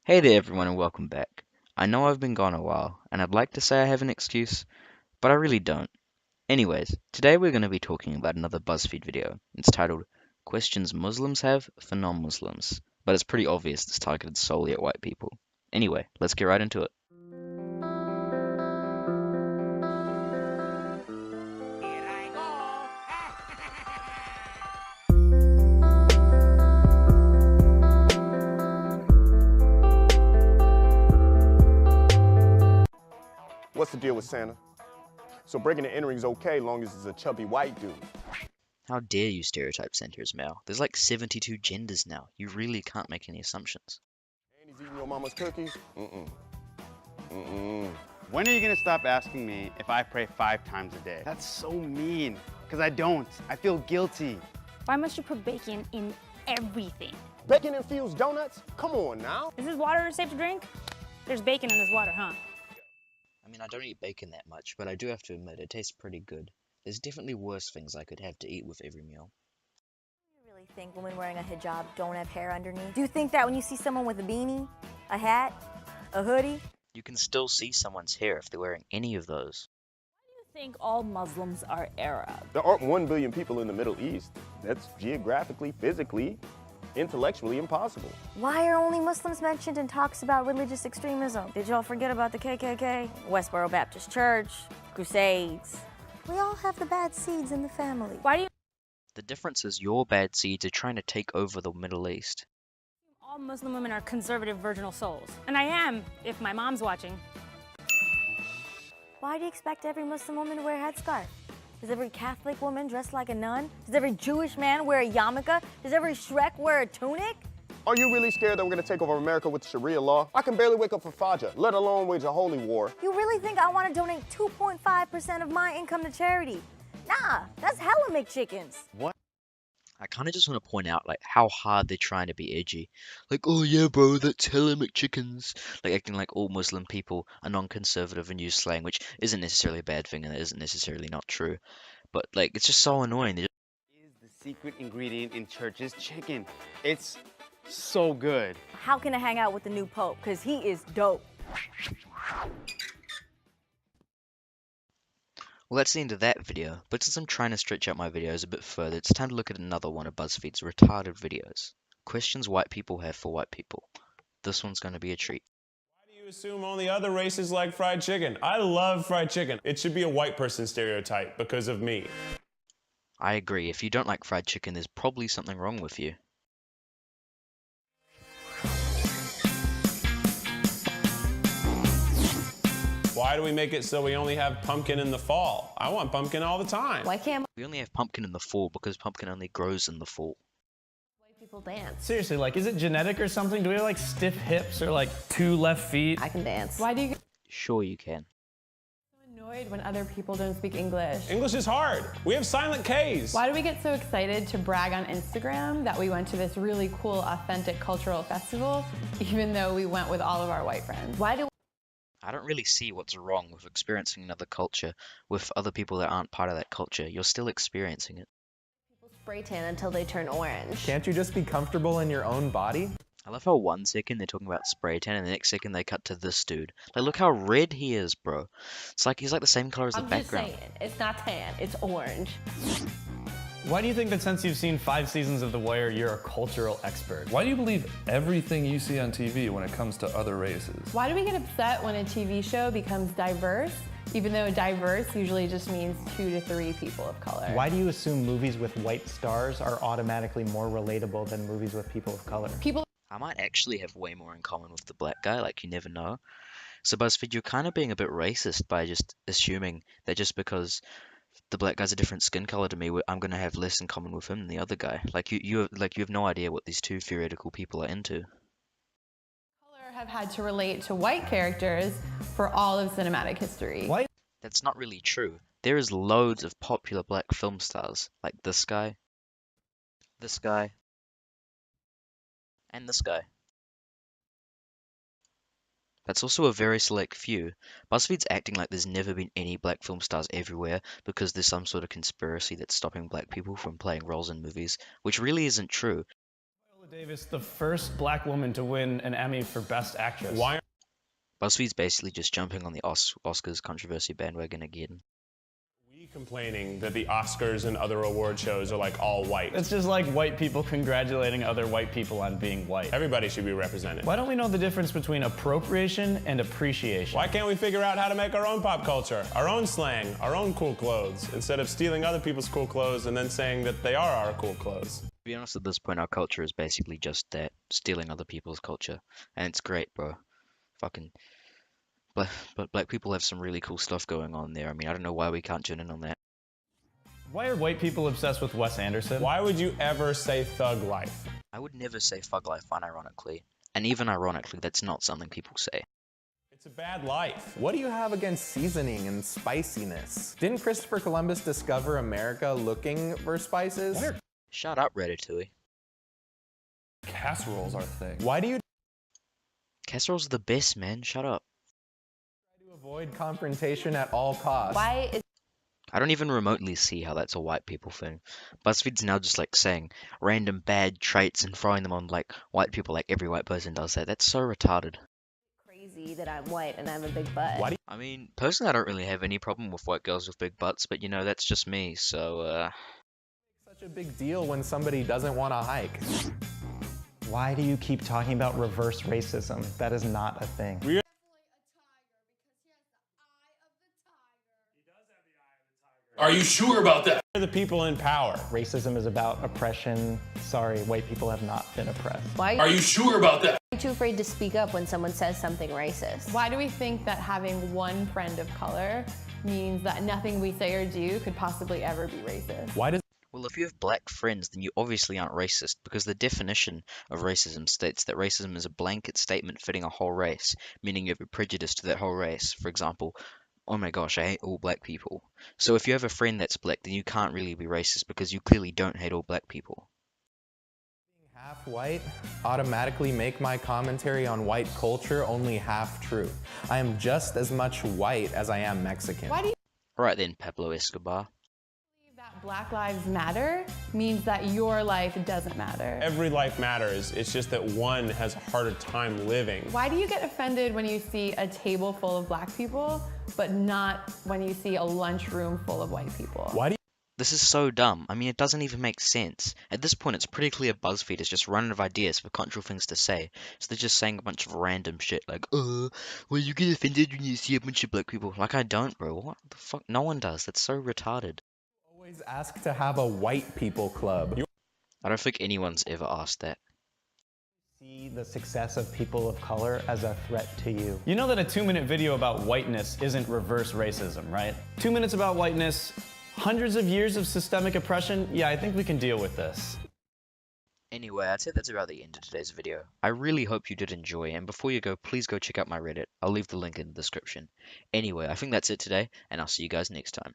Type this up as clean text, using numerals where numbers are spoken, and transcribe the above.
Hey there everyone and welcome back. I know I've been gone a while, and I'd like to say I have an excuse, but I really don't. Anyways, today we're going to be talking about another Buzzfeed video. It's titled Questions Muslims Have for Non-Muslims, but it's pretty obvious it's targeted solely at white people. Anyway, let's get right into it. What's the deal with Santa? So breaking and entering is okay long as it's a chubby white dude. How dare you stereotype Santa as male? There's like 72 genders now. You really can't make any assumptions. And he's eating your mama's cookies? When are you gonna stop asking me if I pray 5 times a day? That's so mean, because I don't. I feel guilty. Why must you put bacon in everything? Bacon-infused donuts? Come on now. Is this water safe to drink? There's bacon in this water, huh? I mean, I don't eat bacon that much, but I do have to admit it tastes pretty good. There's definitely worse things I could have to eat with every meal. Do you really think women wearing a hijab don't have hair underneath? Do you think that when you see someone with a beanie, a hat, a hoodie? You can still see someone's hair if they're wearing any of those. I think all Muslims are Arab. There aren't 1 billion people in the Middle East. That's geographically, physically, intellectually impossible. Why are only Muslims mentioned in talks about religious extremism? Did y'all forget about the KKK, Westboro Baptist Church, Crusades? We all have the bad seeds in the family. Why do you The difference is your bad seeds are trying to take over the Middle East. think all Muslim women are conservative virginal souls? And I am, if my mom's watching. Why do you expect every Muslim woman to wear a headscarf? Does every Catholic woman dress like a nun? Does every Jewish man wear a yarmulke? Does every Shrek wear a tunic? Are you really scared that we're gonna take over America with Sharia law? I can barely wake up for Fajr, let alone wage a holy war. You really think I want to donate 2.5% of my income to charity? Nah, that's hella McChickens. I kind of just want to point out like how hard they're trying to be edgy. Like, oh yeah, bro, that's hella McChickens. Like acting like all Muslim people are non-conservative and use slang, which isn't necessarily a bad thing and it isn't necessarily not true. But like, it's just so annoying. Is the secret ingredient in church's chicken. It's so good. How can I hang out with the new pope? Because he is dope. Well, that's the end of that video, but since I'm trying to stretch out my videos a bit further, it's time to look at another one of BuzzFeed's retarded videos. Questions white people have for white people. This one's going to be a treat. Why do you assume only other races like fried chicken? I love fried chicken. It should be a white person stereotype because of me. I agree, if you don't like fried chicken, there's probably something wrong with you. Why do we make it so we only have pumpkin in the fall? I want pumpkin all the time. Why can't We only have pumpkin in the fall because pumpkin only grows in the fall. white people dance? Seriously, like, is it genetic or something? Do we have like stiff hips or like 2 left feet? I can dance. Why do you get Sure you can. so annoyed when other people don't speak English? English is hard. We have silent Ks. Why do we get so excited to brag on Instagram that we went to this really cool, authentic cultural festival, even though we went with all of our white friends? Why do I don't really see what's wrong with experiencing another culture with other people that aren't part of that culture. You're still experiencing it. people spray tan until they turn orange? Can't you just be comfortable in your own body? I love how 1 second they're talking about spray tan and the next second they cut to this dude. Like, look how red he is, bro. It's like he's like the same color as the I'm just background. saying, it's not tan, it's orange. Why do you think that since you've seen 5 seasons of The Wire, you're a cultural expert? Why do you believe everything you see on TV when it comes to other races? Why do we get upset when a TV show becomes diverse, even though diverse usually just means 2 to 3 people of color? Why do you assume movies with white stars are automatically more relatable than movies with people of color? People I might actually have way more in common with the black guy, like you never know. So BuzzFeed, you're kind of being a bit racist by just assuming that just because the black guy's a different skin color to me, I'm gonna have less in common with him than the other guy. Like you have no idea what these two theoretical people are into. color have had to relate to white characters for all of cinematic history. Why? That's not really true. There is loads of popular black film stars, like this guy, and this guy. That's also a very select few. BuzzFeed's acting like there's never been any black film stars everywhere because there's some sort of conspiracy that's stopping black people from playing roles in movies, which really isn't true. Viola Davis, the first black woman to win an Emmy for Best Actress. Why BuzzFeed's basically just jumping on the Oscars controversy bandwagon again. are we complaining that the Oscars and other award shows are like all white? It's just like white people congratulating other white people on being white. Everybody should be represented. Why don't we know the difference between appropriation and appreciation? Why can't we figure out how to make our own pop culture, our own slang, our own cool clothes, instead of stealing other people's cool clothes and then saying that they are our cool clothes? To be honest, at this point, our culture is basically just that, stealing other people's culture. And it's great, bro. Fucking... But black people have some really cool stuff going on there. I mean, I don't know why we can't tune in on that. Why are white people obsessed with Wes Anderson? Why would you ever say thug life? I would never say thug life unironically. And even ironically, that's not something people say. It's a bad life. What do you have against seasoning and spiciness? Didn't Christopher Columbus discover America looking for spices? Shut up, Ratatouille. Casseroles are the thing. Why do you Casseroles are the best, man. Shut up. try to avoid confrontation at all costs? Why is I don't even remotely see how that's a white people thing. BuzzFeed's now just like saying random bad traits and throwing them on like white people, like every white person does that. That's so retarded. crazy that I'm white and I have a big butt? Why do I mean, personally, I don't really have any problem with white girls with big butts, but you know, that's just me, so, such a big deal when somebody doesn't want to hike? Why do you keep talking about reverse racism? That is not a thing. Are you sure about that? The people in power. Racism is about oppression. Sorry, white people have not been oppressed. Why Are you sure about that? are you too afraid to speak up when someone says something racist? Why do we think that having one friend of color means that nothing we say or do could possibly ever be racist? Why does well, if you have black friends, then you obviously aren't racist, because the definition of racism states that racism is a blanket statement fitting a whole race, meaning you have a prejudice to that whole race. For example, oh my gosh, I hate all black people. So if you have a friend that's black, then you can't really be racist, because you clearly don't hate all black people. half white automatically make my commentary on white culture only half true? I am just as much white as I am Mexican. Why do you Alright then, Pablo Escobar. believe that Black Lives Matter means that your life doesn't matter? Every life matters. It's just that one has a harder time living. Why do you get offended when you see a table full of black people, but not when you see a lunchroom full of white people? Why do you This is so dumb. I mean, it doesn't even make sense. At this point, it's pretty clear BuzzFeed is just running out of ideas for controversial things to say. So they're just saying a bunch of random shit like, well, you get offended when you see a bunch of black people. Like, I don't, bro. What the fuck? No one does. That's so retarded. always ask to have a white people club? I don't think anyone's ever asked that. See the success of people of color as a threat to you. You know that a 2-minute video about whiteness isn't reverse racism, right? 2 minutes about whiteness, hundreds of years of systemic oppression. Yeah, I think we can deal with this. Anyway, I'd say that's about the end of today's video. I really hope you did enjoy, and before you go, please go check out my Reddit. I'll leave the link in the description. Anyway, I think that's it today, and I'll see you guys next time.